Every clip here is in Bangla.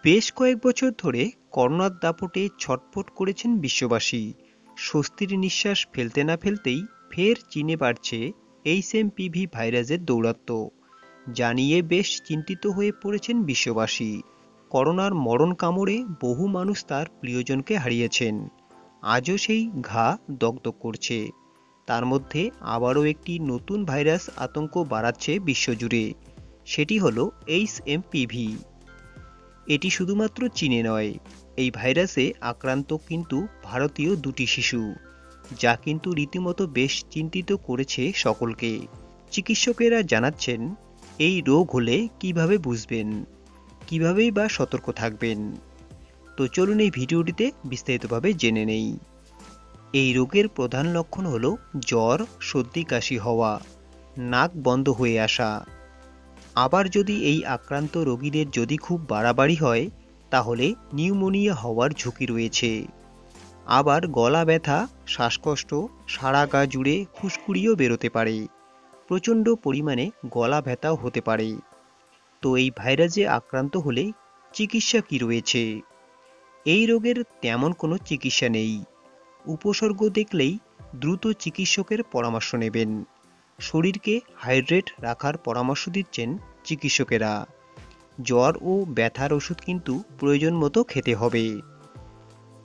বেশ কয়েক বছর ধরে করোনার দাপটে ছটফট করেছেন বিশ্ববাসী। স্বস্তির নিঃশ্বাস ফেলতে না ফেলতেই ফের চীনে বাড়ছে এইচএমপিভি ভাইরাসের দৌরাত্ম্য। জানিয়ে বেশ চিন্তিত হয়ে পড়েছেন বিশ্ববাসী। করোনার মরণ কামড়ে বহু মানুষ তার প্রিয়জনকে হারিয়েছেন। আজও সেই ঘা দগদগ করছে। তার মধ্যে আবারও একটি নতুন ভাইরাস আতঙ্ক বাড়াচ্ছে বিশ্বজুড়ে। সেটি হলো এইচএমপিভি। এটি শুধুমাত্র চীনে নয়, এই ভাইরাসে আক্রান্ত কিন্তু ভারতীয় দুটি শিশু, যা কিন্তু রীতিমতো বেশ চিন্তিত করেছে সকলকে। চিকিৎসকেরা জানাচ্ছেন, এই রোগ হলে কিভাবে বুঝবেন, কিভাবেই বা সতর্ক থাকবেন। তো চলুন এই ভিডিওটিতে বিস্তারিতভাবে জেনে নেই। এই রোগের প্রধান লক্ষণ হলো জ্বর, সর্দি, কাশি হওয়া, নাক বন্ধ হয়ে আসা। আবার যদি এই আক্রান্ত রোগীদের যদি খুব বাড়াবাড়ি হয়, তাহলে নিউমোনিয়া হওয়ার ঝুঁকি রয়েছে। আবার গলা ব্যথা, শ্বাসকষ্ট, সারা গা জুড়ে ফুসকুড়িও বেরোতে পারে। প্রচণ্ড পরিমাণে গলা ব্যথাও হতে পারে। তো এই ভাইরাসে আক্রান্ত হলে চিকিৎসা কী রয়েছে? এই রোগের তেমন কোনো চিকিৎসা নেই। উপসর্গ দেখলেই দ্রুত চিকিৎসকের পরামর্শ নেবেন। শরীরকে হাইড্রেট রাখার পরামর্শ দিচ্ছেন চিকিৎসকেরা। জ্বর ও ব্যথার ওষুধ কিন্তু প্রয়োজন মতো খেতে হবে।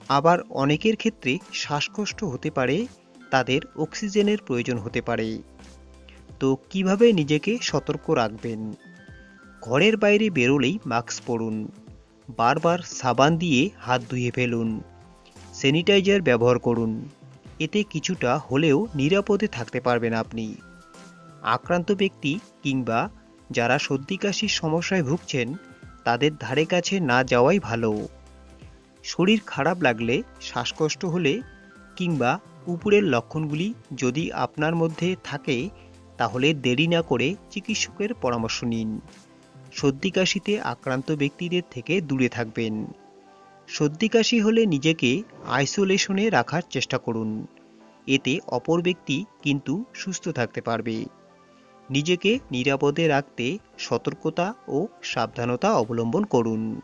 আবার অনেকের ক্ষেত্রে শ্বাসকষ্ট হতে পারে, তাদের অক্সিজেনের প্রয়োজন হতে পারে। তো কিভাবে নিজেকে সতর্ক রাখবেন? ঘরের বাইরে বেরোলেই মাস্ক পরুন, বারবার সাবান দিয়ে হাত ধুয়ে ফেলুন, স্যানিটাইজার ব্যবহার করুন। এতে কিছুটা হলেও নিরাপদে থাকতে পারবেন আপনি। আক্রান্ত ব্যক্তি কিংবা যারা সর্দি কাশির সমস্যায় ভুগছেন, তাদের ধারে কাছে না যাওয়াই ভালো। শরীর খারাপ লাগলে, শ্বাসকষ্ট হলে কিংবা উপরের লক্ষণগুলি যদি আপনার মধ্যে থাকে, তাহলে দেরি না করে চিকিৎসকের পরামর্শ নিন। সর্দি কাশিতে আক্রান্ত ব্যক্তিদের থেকে দূরে থাকবেন। সর্দি কাশি হলে নিজেকে আইসোলেশনে রাখার চেষ্টা করুন। এতে অপর ব্যক্তি কিন্তু সুস্থ থাকতে পারবে। নিজেকে নিরাপদে রাখতে সতর্কতা ও সাবধানতা অবলম্বন করুন।